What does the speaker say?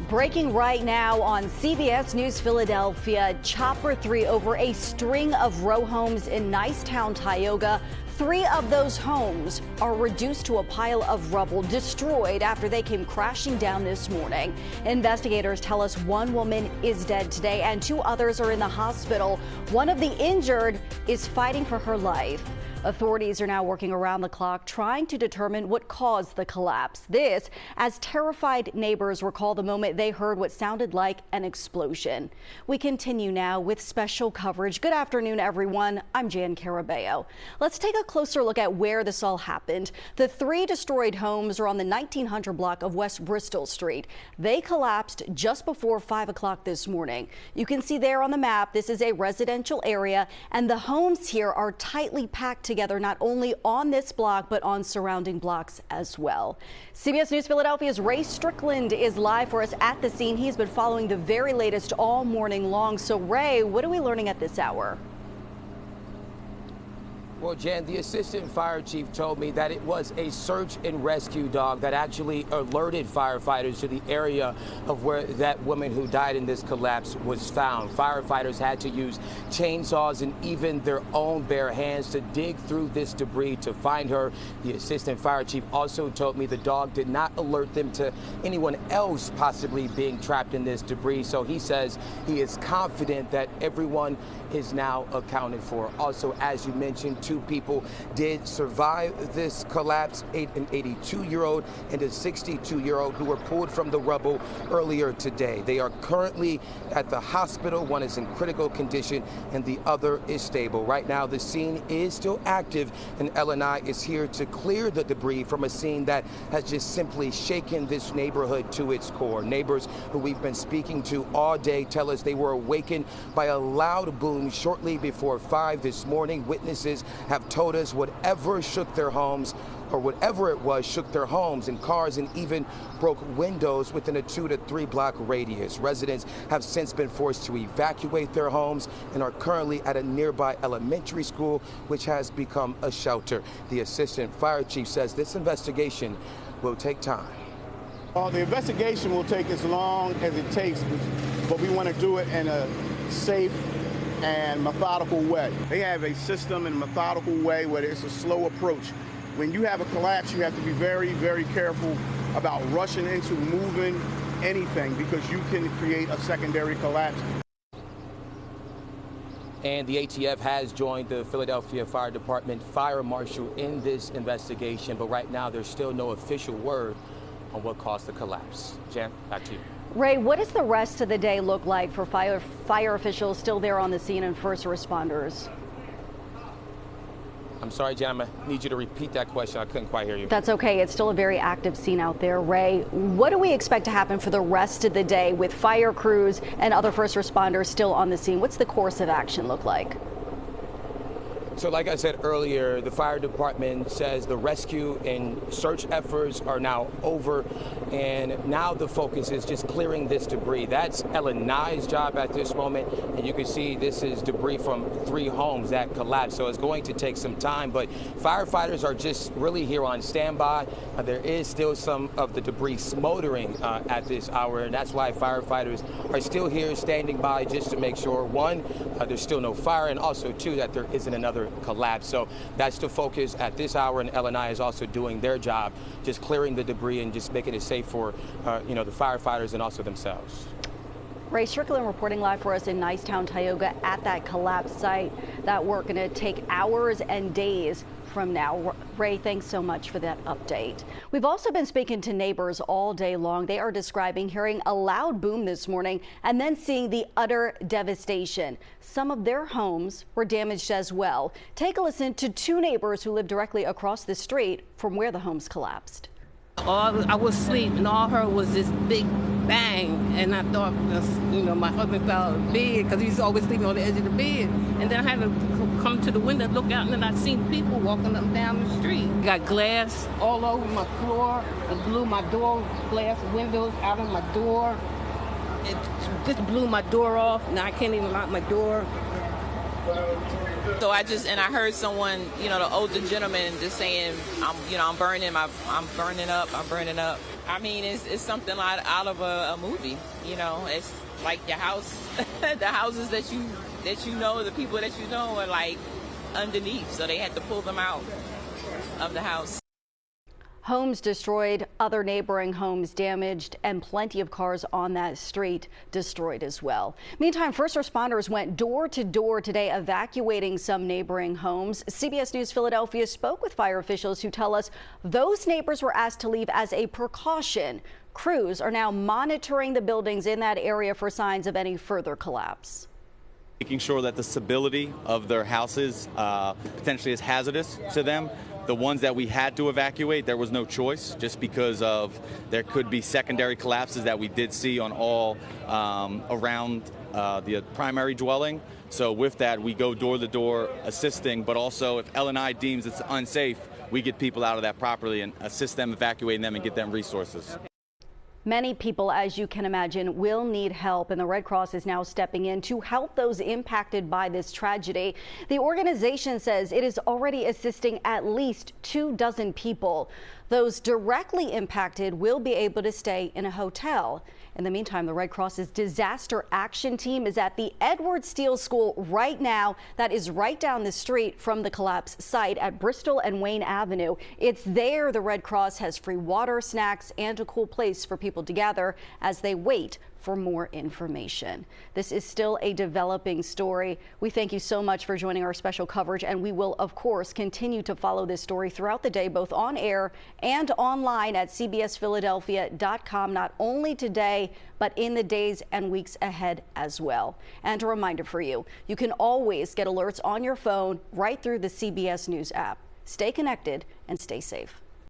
Breaking right now on CBS News Philadelphia, Chopper 3 over a string of row homes in Nicetown, Tioga. 3 of those homes are reduced to a pile of rubble, destroyed after they came crashing down this morning. Investigators tell us 1 woman is dead today and 2 others are in the hospital. One of the injured is fighting for her life. Authorities are now working around the clock trying to determine what caused the collapse. This as terrified neighbors recall the moment they heard what sounded like an explosion. We continue now with special coverage. Good afternoon, everyone. I'm Jan Carabeo. Let's take a closer look at where this all happened. The 3 destroyed homes are on the 1900 block of West Bristol Street. They collapsed just before 5 o'clock this morning. You can see there on the map, this is a residential area, and the homes here are tightly packed together, not only on this block, but on surrounding blocks as well. CBS News Philadelphia's Ray Strickland is live for us at the scene. He's been following the very latest all morning long. So Ray, what are we learning at this hour? Well, Jan, the assistant fire chief told me that it was a search and rescue dog that actually alerted firefighters to the area of where that woman who died in this collapse was found. Firefighters had to use chainsaws and even their own bare hands to dig through this debris to find her. The assistant fire chief also told me the dog did not alert them to anyone else possibly being trapped in this debris. So he says he is confident that everyone is now accounted for. Also, as you mentioned, 2 people did survive this collapse, an 82-year-old and a 62-year-old who were pulled from the rubble earlier today. They are currently at the hospital. One is in critical condition and the other is stable. Right now, the scene is still active, and LNI is here to clear the debris from a scene that has just simply shaken this neighborhood to its core. Neighbors who we've been speaking to all day tell us they were awakened by a loud boom shortly before 5 this morning. Witnesses have told us whatever shook their homes, or whatever it was, shook their homes and cars and even broke windows within a 2 to 3 block radius. Residents have since been forced to evacuate their homes and are currently at a nearby elementary school, which has become a shelter. The assistant fire chief says this investigation will take time. The investigation will take as long as it takes, but we want to do it in a safe and methodical way. They have a system and methodical way where it's a slow approach. When you have a collapse, you have to be very, very careful about rushing into moving anything because you can create a secondary collapse. And the ATF has joined the Philadelphia Fire Department fire marshal in this investigation, but right now there's still no official word on what caused the collapse. Jan, back to you. Ray, what does the rest of the day look like for fire officials still there on the scene and first responders? I'm sorry, Jan, I need you to repeat that question. I couldn't quite hear you. That's okay. It's still a very active scene out there. Ray, what do we expect to happen for the rest of the day with fire crews and other first responders still on the scene? What's the course of action look like? So like I said earlier, the fire department says the rescue and search efforts are now over, and now the focus is just clearing this debris. That's LNI's job at this moment, and you can see this is debris from 3 homes that collapsed, so it's going to take some time, but firefighters are just really here on standby. There is still some of the debris smoldering at this hour, and that's why firefighters are still here standing by just to make sure, 1, there's still no fire, and also 2, that there isn't another collapse. So that's the focus at this hour, and LNI is also doing their job, just clearing the debris and just making it safe for the firefighters and also themselves. Ray Strickland reporting live for us in Nicetown, Tioga at that collapse site. That work going to take hours and days from now. Ray, thanks so much for that update. We've also been speaking to neighbors all day long. They are describing hearing a loud boom this morning and then seeing the utter devastation. Some of their homes were damaged as well. Take a listen to 2 neighbors who live directly across the street from where the homes collapsed. I was asleep and all I heard was this big bang, and I thought, my husband fell out of the bed because he's always sleeping on the edge of the bed. And then I had to come to the window, look out, and then I seen people walking up and down the street. Got glass all over my floor. It blew my door glass windows out of my door. It just blew my door off. Now I can't even lock my door. So I heard someone, the older gentleman just saying, I'm burning up. I mean, it's something out of a movie. You know, it's like your house, the houses that you know, the people that you know are like underneath, so they had to pull them out of the house. Homes destroyed, other neighboring homes damaged, and plenty of cars on that street destroyed as well. Meantime, first responders went door to door today evacuating some neighboring homes. CBS News Philadelphia spoke with fire officials who tell us those neighbors were asked to leave as a precaution. Crews are now monitoring the buildings in that area for signs of any further collapse. Making sure that the stability of their houses potentially is hazardous to them. The ones that we had to evacuate, there was no choice, just because of there could be secondary collapses that we did see on all around the primary dwelling. So with that, we go door to door assisting, but also if L&I deems it's unsafe, we get people out of that properly and assist them, evacuating them, and get them resources. Many people, as you can imagine, will need help, and the Red Cross is now stepping in to help those impacted by this tragedy. The organization says it is already assisting at least 24 people. Those directly impacted will be able to stay in a hotel. In the meantime, the Red Cross's disaster action team is at the Edward Steele School right now. That is right down the street from the collapse site at Bristol and Wayne Avenue. It's there the Red Cross has free water, snacks, and a cool place for people to gather as they wait for more information. This is still a developing story. We thank you so much for joining our special coverage, and we will, of course, continue to follow this story throughout the day, both on air and online at cbsphiladelphia.com, not only today, but in the days and weeks ahead as well. And a reminder for you, you can always get alerts on your phone right through the CBS News app. Stay connected and stay safe.